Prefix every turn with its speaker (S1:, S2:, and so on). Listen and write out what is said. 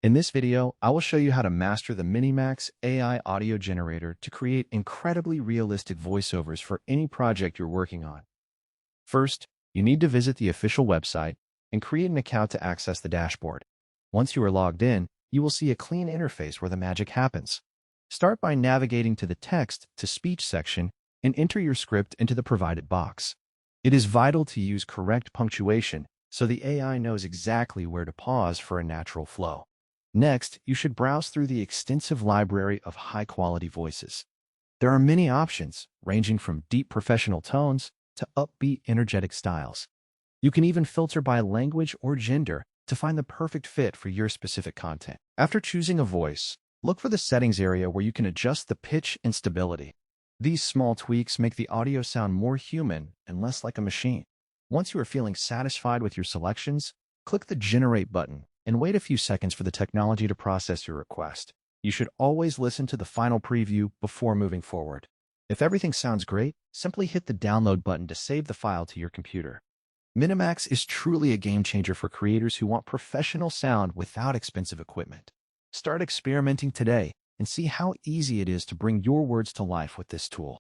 S1: In this video, I will show you how to master the MiniMax AI audio generator to create incredibly realistic voiceovers for any project you're working on. First, you need to visit the official website and create an account to access the dashboard. Once you are logged in, you will see a clean interface where the magic happens. Start by navigating to the text-to-speech section and enter your script into the provided box. It is vital to use correct punctuation so the AI knows exactly where to pause for a natural flow. Next, you should browse through the extensive library of high-quality voices. There are many options, ranging from deep professional tones to upbeat, energetic styles. You can even filter by language or gender to find the perfect fit for your specific content. After choosing a voice, look for the settings area where you can adjust the pitch and stability. These small tweaks make the audio sound more human and less like a machine. Once you are feeling satisfied with your selections, click the Generate button and wait a few seconds for the technology to process your request. You should always listen to the final preview before moving forward. If everything sounds great, simply hit the Download button to save the file to your computer. MiniMax is truly a game changer for creators who want professional sound without expensive equipment. Start experimenting today and see how easy it is to bring your words to life with this tool.